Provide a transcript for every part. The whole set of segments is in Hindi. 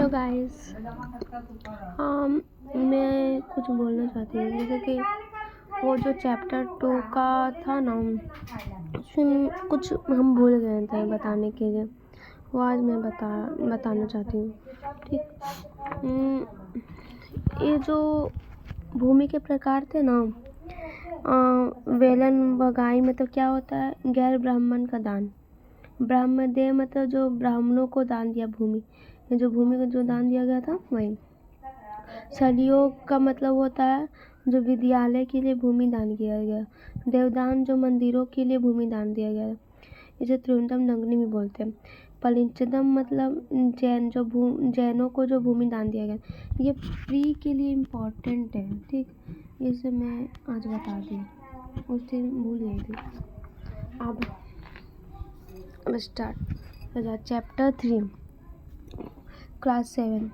Hello guys. मैं कुछ बोलना चाहती हूँ, जैसे कि वो जो चैप्टर 2 का था ना, उसमें कुछ हम भूल गए थे बताने के लिए, वो आज मैं बताना चाहती हूँ। ठीक। ये जो भूमि के प्रकार थे ना, वेलन बगाई मतलब क्या होता है, गैर ब्राह्मण का दान। ब्राह्मणदेय मतलब जो ब्राह्मणों को दान दिया भूमि, ये जो भूमि को जो दान दिया गया था वही। सहयोग का मतलब होता है जो विद्यालय के लिए भूमि दान किया गया। देवदान जो मंदिरों के लिए भूमि दान दिया गया, इसे त्रिवेंद्रम नंगनी भी बोलते हैं। पलिंचदम मतलब जैनों को जो भूमि दान दिया गया। ये प्री के लिए इम्पोर्टेंट है, ठीक। इसे मैं आज बता दी, उस दिन भूल गई थी। अब स्टार्ट। चैप्टर 3 क्लास 7,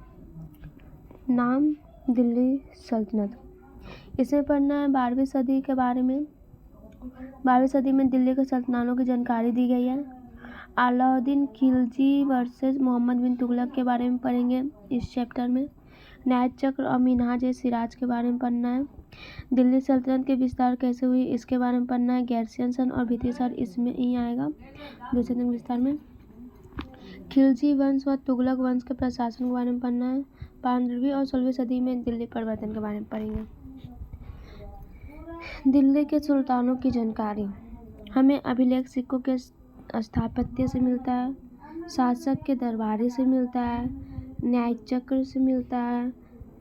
नाम दिल्ली सल्तनत। इसमें पढ़ना है 12वीं सदी के बारे में। 12वीं सदी में दिल्ली के सल्तनतों की जानकारी दी गई है। अलाउद्दीन खिलजी वर्सेस मोहम्मद बिन तुगलक के बारे में पढ़ेंगे इस चैप्टर में। न्याय चक्र और मिनहाज सिराज के बारे में पढ़ना है। दिल्ली सल्तनत के विस्तार कैसे हुई इसके बारे में पढ़ना है। गैरसियन सन और भित्ती सन इसमें ही आएगा दिल्ली सल्तनत के विस्तार में। खिलजी वंश और तुगलक वंश के प्रशासन के बारे में पढ़ना है। 15वीं और 16वीं सदी में दिल्ली परिवर्तन के बारे में पढ़ेंगे। दिल्ली के सुल्तानों की जानकारी हमें अभिलेख सिक्कों के स्थापत्य से मिलता है, शासक के दरबारी से मिलता है, न्याय चक्र से मिलता है।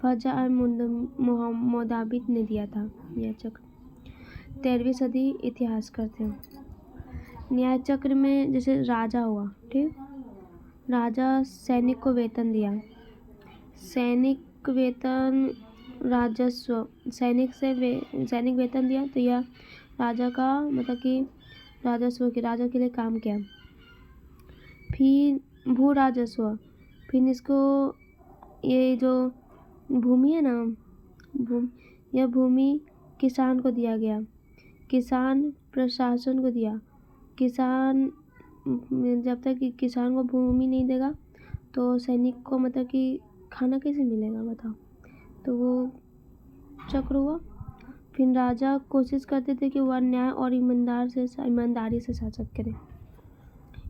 फजा और मोदाबित ने दिया था न्याय चक्र। 13वीं सदी इतिहास करते हैं। न्याय चक्र में जैसे राजा हुआ, ठीक, राजा सैनिक को वेतन दिया। सैनिक वेतन राजस्व, सैनिक वेतन दिया तो यह राजा का मतलब कि राजस्व के राजा के लिए काम किया। फिर भू राजस्व, फिर इसको ये जो भूमि है ना, यह भूमि किसान को दिया गया। किसान प्रशासन को दिया। किसान जब तक कि किसान को भूमि नहीं देगा तो सैनिक को मतलब कि खाना कैसे मिलेगा बताओ। तो वो चक्र हुआ। फिर राजा कोशिश करते थे कि वह न्याय और ईमानदारी से शासन करे।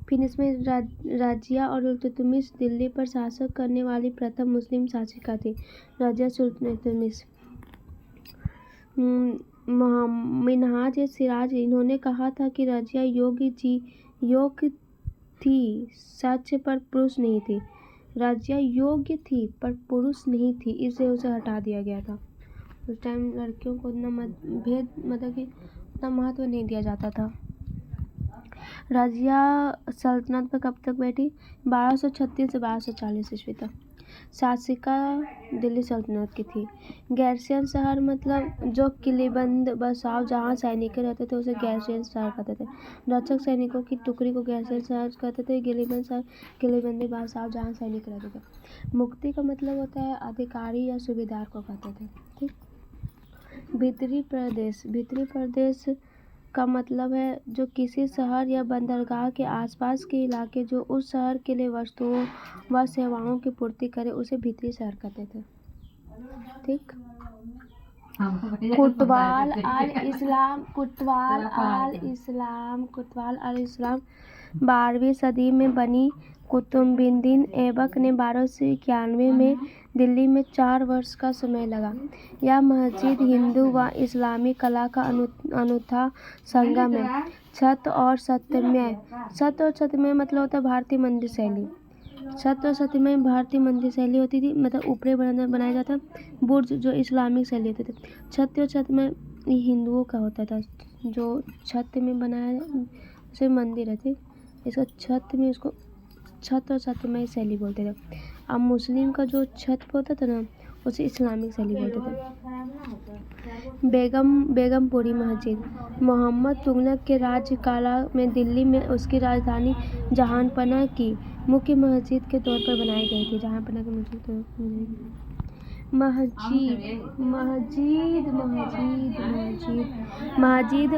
फिर इसमें रजिया और इल्तुतमिश दिल्ली पर शासन करने वाली प्रथम मुस्लिम शासिका थी। रजिया इल्तुतमिश। मिनहाज सिराज, इन्होंने कहा था कि रजिया योग्य थी, सच पर पुरुष नहीं थी। रजिया योग्य थी पर पुरुष नहीं थी, इससे उसे हटा दिया गया था। उस टाइम लड़कियों को उतना मतलब कि उतना महत्व नहीं दिया जाता था। रजिया सल्तनत पर कब तक बैठी? 1236 से 1240 ईस्वी तक। शासिका दिल्ली सल्तनत की थी। गैरसियन शहर मतलब जो किलेबंद बसाव जहाँ सैनिक रहते थे उसे गैरसियन शहर कहते थे। रक्षक सैनिकों की टुकड़ी को गैरसियन शहर कहते थे। गिलीबंद शहर किलेबंदी बसाव जहाँ सैनिक रहते थे। मुक्ति का मतलब होता है अधिकारी या सूबेदार को कहते थे, ठीक। भीतरी प्रदेश का मतलब है जो किसी शहर या बंदरगाह के आसपास के इलाके जो उस शहर के लिए वस्तुओं व सेवाओं की पूर्ति करे उसे भीतरी शहर कहते थे, ठीक। कुतवाल अल इस्लाम 12वीं सदी में बनी। कुतुबुद्दीन ऐबक ने 1291 में दिल्ली में 4 वर्ष का समय लगा। यह मस्जिद हिंदू व इस्लामी कला का अनूठा संगम है। छत और छतमय मतलब होता है भारतीय मंदिर शैली। छत और छतमय भारतीय मंदिर शैली होती थी, मतलब ऊपरी बनाया जाता। बुर्ज जो इस्लामिक शैली होते थे। छत और छतमय हिंदुओं का होता था, जो छत में बनाया जैसे मंदिर है, ठीक। इसको छत और छतमय शैली बोलते थे। अब मुस्लिम का जो छत पे होता था ना उसे इस्लामिक शैली बोलते थे। बेगमपुरी मस्जिद मोहम्मद तुगलक के राज्यकाल में दिल्ली में उसकी राजधानी जहानपना की मुख्य मस्जिद के तौर पर बनाई गई थी। जहानपना की मस्जिद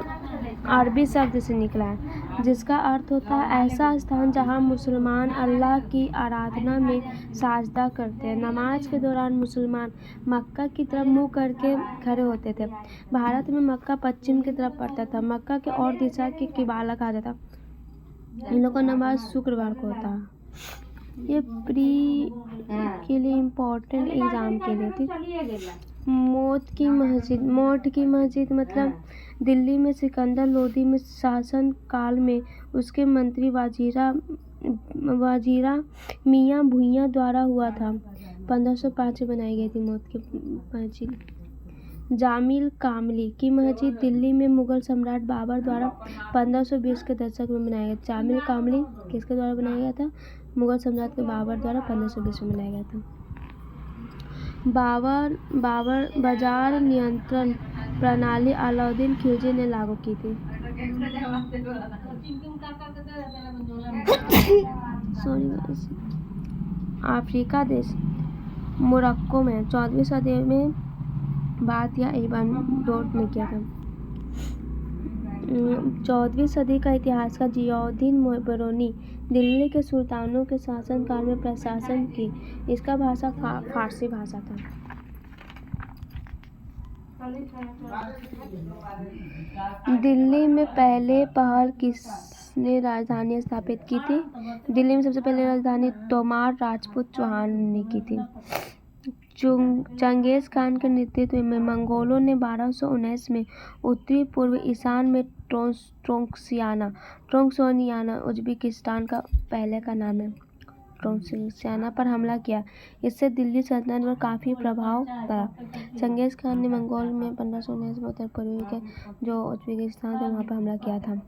अरबी शब्द से निकला है, जिसका अर्थ होता है ऐसा स्थान जहां मुसलमान अल्लाह की आराधना में साजदा करते हैं। नमाज के दौरान मुसलमान मक्का की तरफ मुंह करके खड़े होते थे। भारत में मक्का पश्चिम की तरफ पड़ता था। मक्का के और दिशा के किबाला कहा जाता। इन लोगों का नमाज शुक्रवार को होता है। ये प्री के लिए इम्पोर्टेंट एग्ज़ाम के लिए थी। मौत की मस्जिद मतलब दिल्ली में सिकंदर लोदी में शासन काल में उसके मंत्री वाजीरा मियाँ भुइयाँ द्वारा हुआ था। 1505 में बनाई गई थी मौत की मस्जिद। जामिल कामली की मस्जिद दिल्ली में मुगल सम्राट बाबर द्वारा 1520 के दशक में बनाया गया। जामिल कामली किसके द्वारा बनाया गया था? मुगल सम्राट के बाबर द्वारा 1520 में बनाया गया था। बाजार नियंत्रण प्रणाली अलाउद्दीन खिलजी ने लागू की थी। अफ्रीका देश मोरक्को में 14वीं सदी में बात या इबन डोट ने किया था। 14वीं सदी का इतिहास का जियाउद्दीन बरोनी दिल्ली के सुल्तानों के शासनकाल में प्रशासन की। इसका भाषा फारसी भाषा था। दिल्ली में पहले पहल किसने राजधानी स्थापित की थी? दिल्ली में सबसे पहले राजधानी तोमार राजपूत चौहान ने की थी। चंगेज खान के नेतृत्व में मंगोलों ने 1219 में उत्तरी पूर्व ईशान में ट्रोंक्सियाना उज्बेकिस्तान का पहले का नाम है ट्रोंक्सियाना पर हमला किया। इससे दिल्ली सल्तनत पर काफ़ी प्रभाव पड़ा। चंगेज खान ने मंगोल में 1519 में उत्तर पूर्वी के जो उज्बेकिस्तान था वहाँ पर हमला किया था।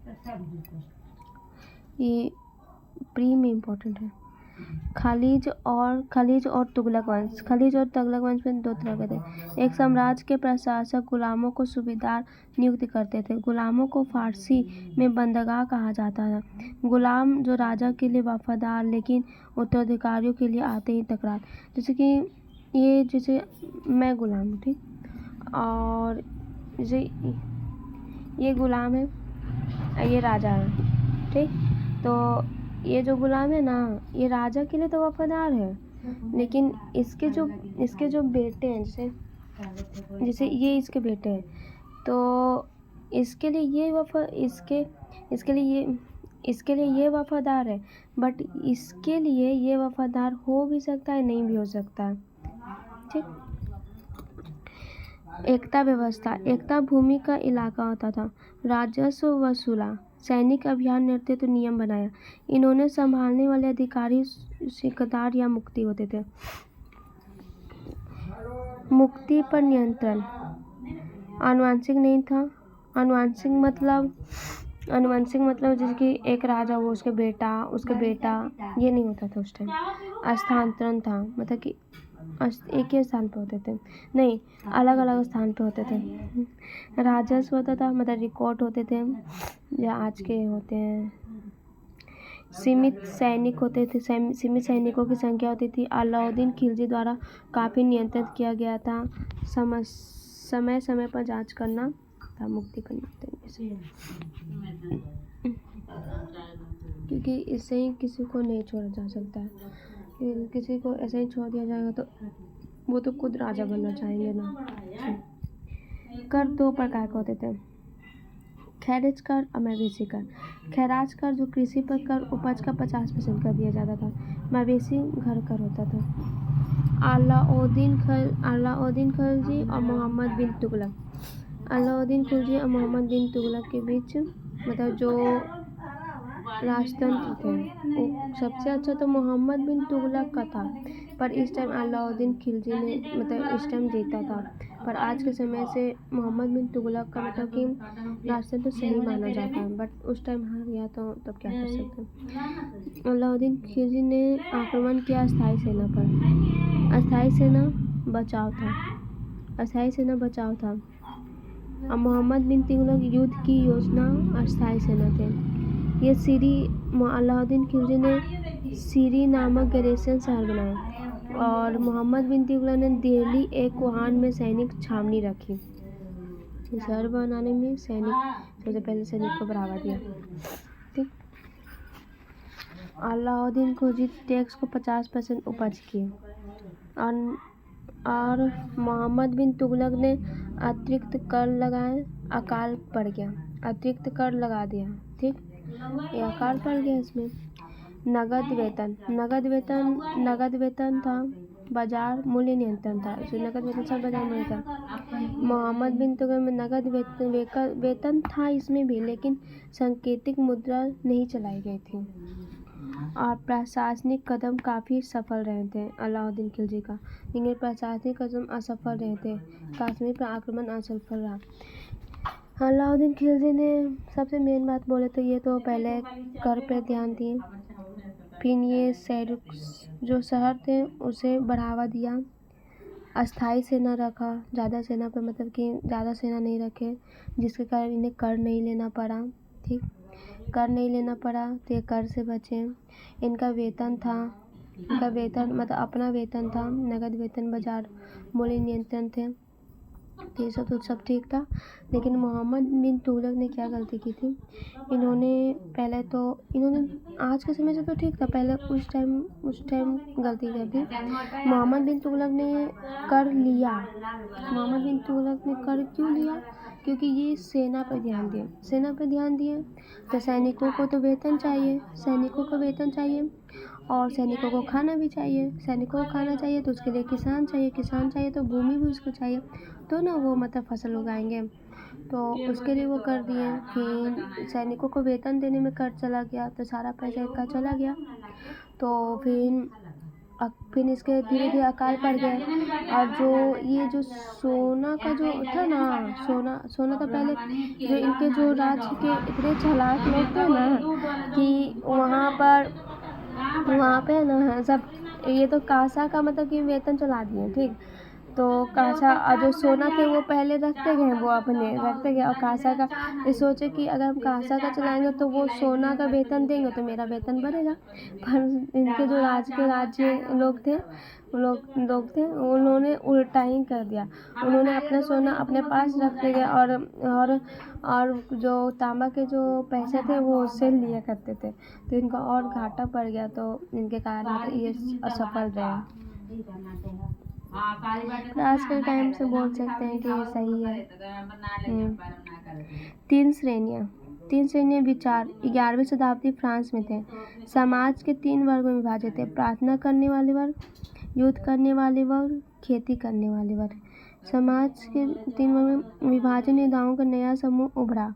ये प्री में इम्पोर्टेंट है। खलीज और तुगलक वंश। खलीज और तुगलक वंश में दो तरह के थे। एक साम्राज्य के प्रशासक गुलामों को सूबेदार नियुक्त करते थे। गुलामों को फारसी में बंदगाह कहा जाता था। गुलाम जो राजा के लिए वफादार लेकिन उत्तराधिकारियों के लिए आते ही तकरार। जैसे मैं गुलाम हूँ, ठीक, और जैसे ये गुलाम है, ये राजा है, ठीक। तो ये जो गुलाम है ना, ये राजा के लिए तो वफादार है, लेकिन इसके जो बेटे हैं, जैसे ये इसके बेटे हैं, तो इसके लिए ये वफादार है, बट इसके लिए ये वफादार हो भी सकता है, नहीं भी हो सकता है, ठीक। एकता व्यवस्था। एकता भूमि का इलाका होता था। राजस्व वसूला। सैनिक अभियान नेतृत्व नियम बनाया। इन्होंने संभालने वाले अधिकारी सिकदार या मुक्ति होते थे। मुक्ति पर नियंत्रण आनुवंशिक नहीं था। आनुवंशिक मतलब जैसे कि एक राजा हो, उसके बेटा ये नहीं होता था उस टाइम। स्थानांतरण था, मतलब कि एक ही स्थान पे होते थे, नहीं, अलग अलग स्थान पे होते थे। राजस्व होता था, मतलब रिकॉर्ड होते थे जो आज के होते हैं। सीमित सैनिक होते थे, सीमित सैनिकों की संख्या होती थी। अलाउद्दीन खिलजी द्वारा काफ़ी नियंत्रित किया गया था। समय समय पर जांच करना था। मुक्ति करना से, क्योंकि इससे ही किसी को नहीं छोड़ा जा सकता है। किसी को ऐसे ही छोड़ दिया जाएगा तो वो तो खुद राजा बनना चाहेंगे ना। कर दो प्रकार के होते थे, खैराज कर और मवेशी कर। खैराज कर जो कृषि पर कर उपज का 50% कर दिया जाता था। मवेशी घर कर होता था। अलाउद्दीन खिलजी और मोहम्मद बिन तुगलक। अलाउद्दीन खिलजी और मोहम्मद बिन तुगलक के बीच मतलब जो राजतंत्र थे वो सबसे अच्छा तो मोहम्मद बिन तुगलक का था, पर इस टाइम अलाउद्दीन खिलजी ने मतलब इस टाइम जीता था। पर आज के समय से मोहम्मद बिन तुगलक का मतलब कि राजतंत्र सही माना जाता है, बट उस टाइम हार गया तो तब क्या कर सकते हैं। अलाउद्दीन खिलजी ने आक्रमण किया अस्थायी सेना पर। अस्थायी सेना बचाव था और मोहम्मद बिन तुगलक युद्ध की योजना अस्थायी सेना थे। ये अलाउद्दीन खिलजी ने सीरी नामक गैरिसन शहर बनाया और मोहम्मद बिन तुगलक ने दिल्ली एक कोहान में सैनिक छावनी रखी। शहर बनाने में सबसे पहले सैनिक को बढ़ावा दिया। ठीक। अलाउद्दीन खिलजी टैक्स को 50% उपज किए और मोहम्मद बिन तुगलक ने अतिरिक्त कर लगाए। अकाल पड़ गया, अतिरिक्त कर लगा दिया। ठीक, ये अकाल पड़ गया इसमें। नगद वेतन था, बाजार मूल्य नियंत्रण था। नगद वेतन सब बाजार मूल्य था। मोहम्मद बिन तुगलक में नगद वेतन था इसमें भी, लेकिन सांकेतिक मुद्रा नहीं चलाई गई थी। और प्रशासनिक कदम काफ़ी सफल रहे थे अलाउद्दीन खिलजी का, लेकिन प्रशासनिक कदम असफल रहे थे। कश्मीर पर आक्रमण असफल रहा। अलाउद्दीन खिलजी ने सबसे मेन बात बोले तो ये तो पहले कर पे ध्यान दिए, फिर ये जो शहर थे उसे बढ़ावा दिया, अस्थाई सेना रखा, ज़्यादा सेना पे मतलब कि ज़्यादा सेना नहीं रखे, जिसके कारण इन्हें कर नहीं लेना पड़ा। ठीक, कर नहीं लेना पड़ा तो ये कर से बचे। इनका वेतन मतलब अपना वेतन था, नगद वेतन, बाजार मूल्य नियंत्रण थे। ये सब तो सब ठीक था। लेकिन मोहम्मद बिन तुगलक ने क्या गलती की थी, इन्होंने आज के समय से तो ठीक था, पहले उस टाइम गलती कर दी। मोहम्मद बिन तुगलक ने कर लिया। मोहम्मद बिन तुगलक ने कर क्यों लिया? क्योंकि ये सेना पर ध्यान दिए तो सैनिकों को तो वेतन चाहिए, और सैनिकों को खाना भी चाहिए। सैनिकों को खाना चाहिए तो उसके लिए किसान चाहिए तो भूमि भी उसको चाहिए, तो ना वो मतलब फसल उगाएंगे। तो उसके लिए वो कर दिए। फिर सैनिकों को वेतन देने में कर चला गया तो सारा पैसा इनका चला गया। तो फिर इसके धीरे धीरे अकाल पड़ गया। और ये जो सोना का जो था ना, सोना तो पहले जो इनके जो राज्य के इतने चालाक लोग थे ना कि वहाँ पे ना सब ये तो कासा का मतलब कि वेतन चला दिए। ठीक, तो कासा जो सोना थे वो पहले रखते गए, और कासा का ये सोचे कि अगर हम कासा का चलाएंगे तो वो सोना का वेतन देंगे तो मेरा वेतन बढ़ेगा। पर इनके जो राज्य लोग थे उन्होंने उल्टा ही कर दिया। उन्होंने अपना सोना अपने पास रखते गए और जो तांबा के जो पैसे थे वो उससे लिया करते थे, तो इनका और घाटा पड़ गया। तो इनके कारण ये असफल रहे। आज के टाइम से बोल सकते हैं कि ये सही है। 3 श्रेणियाँ विचार 11वीं शताब्दी फ्रांस में थे। समाज के 3 वर्ग में विभाजित थे: प्रार्थना करने वाले वर्ग, युद्ध करने वाले वर्ग, खेती करने वाले वर्ग। समाज के 3 वर्ग में विभाजन नेताओं का नया समूह उभरा,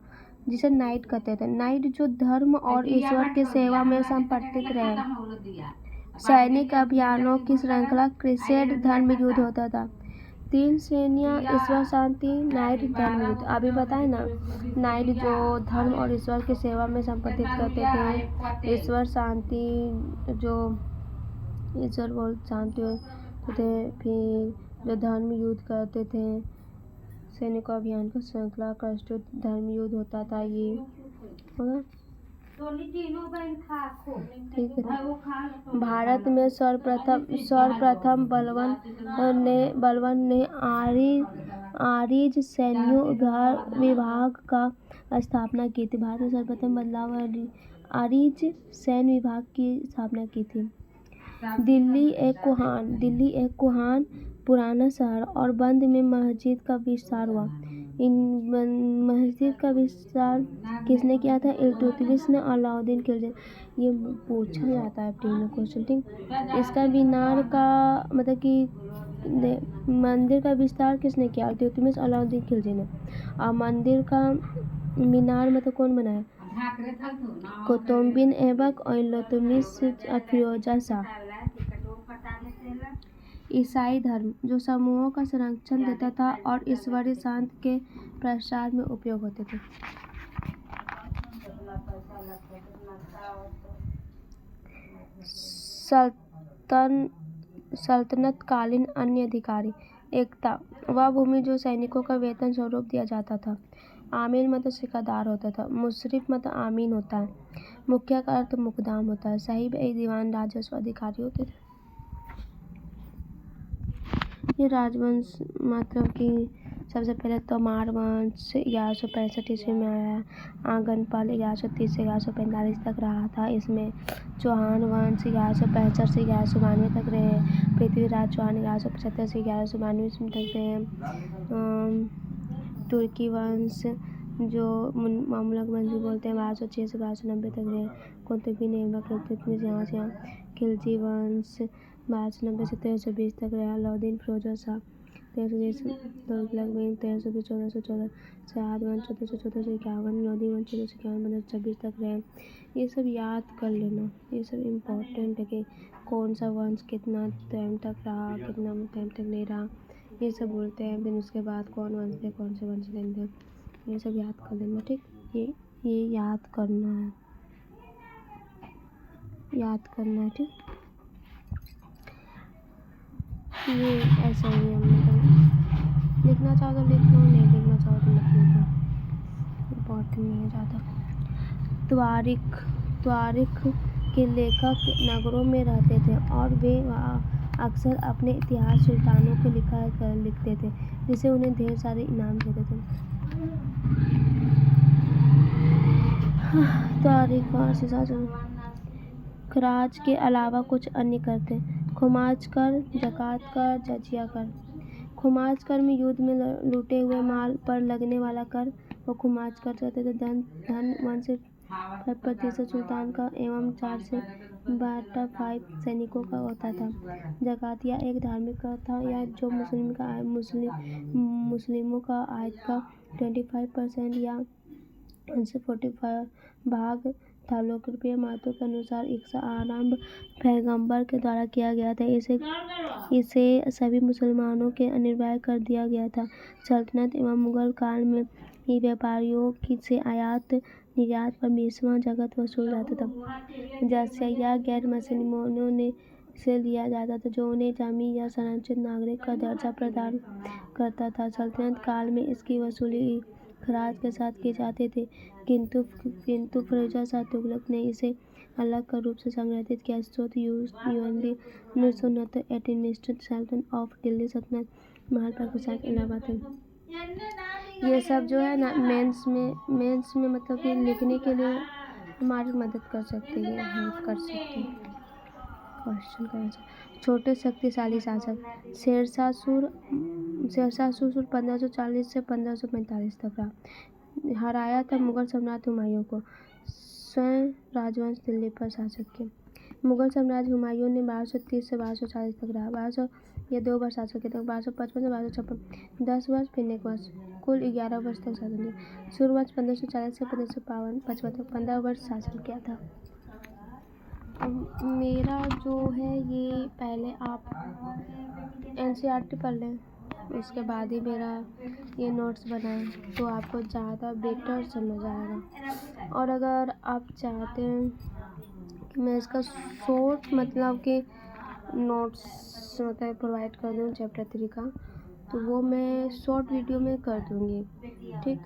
जिसे नाइट कहते थे। नाइट जो धर्म और ईश्वर की सेवा में समर्पित रहे। सैनिक अभियानों की श्रृंखला क्रूसेड धर्म युद्ध होता था। 3 श्रेणियाँ: ईश्वर शांति, नाइट, धर्म युद्ध। अभी बताए ना, नाइट जो धर्म और ईश्वर की सेवा में समर्पित करते थे, ईश्वर शांति जो ईश्वर बहुत शांति होते थे, फिर जो धर्म युद्ध करते थे, सैनिकों अभियान का श्रृंखला क्रूसेड धर्म युद्ध होता था। ये होगा ठीक है। भारत में सर्वप्रथम बलवन ने आर्य सैन्य विभाग का स्थापना की थी। भारत में सर्वप्रथम आर्य सैन्य विभाग की स्थापना की थी। दिल्ली एक कुहान पुराना शहर और बंद में मस्जिद का विस्तार हुआ। इन मस्जिद का विस्तार किसने किया था? इल्तुतमिश ने अलाउद्दीन खिलजी। ये पूछा जाता है क्वेश्चन। ठीक, इसका मीनार का मतलब कि मंदिर का विस्तार किसने किया? इल्तुतमिश अलाउद्दीन खिलजी ने। और मंदिर का मीनार मतलब कौन बनाया? कुतुबुद्दीन ऐबक और इल्तुतमिश फिरोजा शाह। ईसाई धर्म जो समूहों का संरक्षण देता था और ईश्वरीय शांति के प्रसार में उपयोग होते थे। सल्तनतकालीन अन्य अधिकारी। एकता वह भूमि जो सैनिकों का वेतन स्वरूप दिया जाता था। आमीर मतलब ठेकेदार होता था। मुशर्रिफ मतलब आमीन होता है। मुखिया का अर्थ मुकद्दम होता है। साहिब ए दीवान राजस्व अधिकारी होते थे। ये राजवंश मतलब कि सबसे पहले तोमार वंश 1165 ईस्वी में आया। आंगनपाल 1130 से 1145 तक रहा था। इसमें चौहान वंश 1165 से 1192 तक रहे। पृथ्वीराज चौहान 1175 से 1192 तक रहे। तुर्की वंश जो ममलक वंश भी बोलते हैं 1206 से 1290 तक रहे। कुतुबुद्दीन ऐबक यहाँ से यहाँ। खिलजी वंश 1290 से 1320 तक रहा। अलाउद्दीन फिरोज शाह 1320 1414 सयाद वंश 1414 से 51। लोधी वंश 1451 1526 तक रहे। ये सब याद कर लेना, ये सब इम्पोर्टेंट है कि कौन सा वंश कितना टाइम तक रहा, कितना टाइम तक नहीं रहा, ये सब बोलते हैं। फिर उसके बाद कौन वंश थे, कौन से वंश थे, ये सब याद कर लेना। ठीक, ये याद करना है, याद करना है। ठीक, ये ऐसा ही है। मतलब लिखना चाहो तो लिख लो, नहीं लिखना चाहो तो मत लिखो, इम्पोर्टेंट नहीं है ज़्यादा। त्वारिख के लेखक नगरों में रहते थे और वे अक्सर अपने इतिहास सुल्तानों को लिखते थे, जिससे उन्हें ढेर सारे इनाम देते थे। त्वारिख खराज के अलावा कुछ अन्य कर थे। खुमाज कर, जकात कर, जजिया कर। खुमाज कर में युद्ध में लूटे हुए माल पर लगने वाला कर वो खुमाज कर कहते थे। धन 1% सुल्तान का एवं 4 से 5 सैनिकों का होता था। जकात या एक धार्मिक कर था या जो मुस्लिमों का आय का 25% या 145 भाग था। लोकप्रिय मतों के अनुसार इसका आरंभ पैगंबर के द्वारा किया गया था। इसे सभी मुसलमानों के अनिवार्य कर दिया गया था। सल्तनत एवं मुगल काल में ही व्यापारियों से आयात निर्यात पर 20वां जगत वसूल जाता था। जजिया गैर मुसलमानों से लिया जाता था, जो उन्हें जमी या संरक्षित नागरिक का दर्जा प्रदान करता था। सल्तनत काल में इसकी वसूली खराज के साथ की जाती थी, किंतु फिरोज शाह तुगलक ने इसे अलग कर रूप से संग्रहित किया। स्रोत यूएनबी 1969 एडमिनिस्ट्रेटिव सल्तनत ऑफ दिल्ली सल्तनत महल पाकिस्तान इलाहाबाद। ये सब जो है ना मेंस में मतलब कि लिखने के लिए हमारी मदद कर सकती है, हेल्प कर सकती है। क्वेश्चन का आंसर। छोटे शक्तिशाली शासक। शेरशाह सूर 1540 से 1545 तक रहा। हराया था मुगल सम्राट हुमायूं को। स्वयं राजवंश दिल्ली पर शासक किया। मुगल सम्राट हुमायूं ने 1230 से 1240 तक रहा। ये 2 वर्ष शासक किया। 1255 से 1256 10 वर्ष, फिर एक वर्ष, कुल 11 वर्ष तक शासन किया। शुरुआत 1540 से 1555 तक 15 वर्ष शासन किया था। मेरा जो है ये पहले आप NCERT पढ़ लें, उसके बाद ही मेरा ये नोट्स बनाएं तो आपको ज़्यादा बेटर समझ आएगा। और अगर आप चाहते हैं कि मैं इसका शॉर्ट मतलब कि नोट्स मतलब प्रोवाइड कर दूँ चैप्टर 3 का, तो वो मैं शॉर्ट वीडियो में कर दूँगी। ठीक।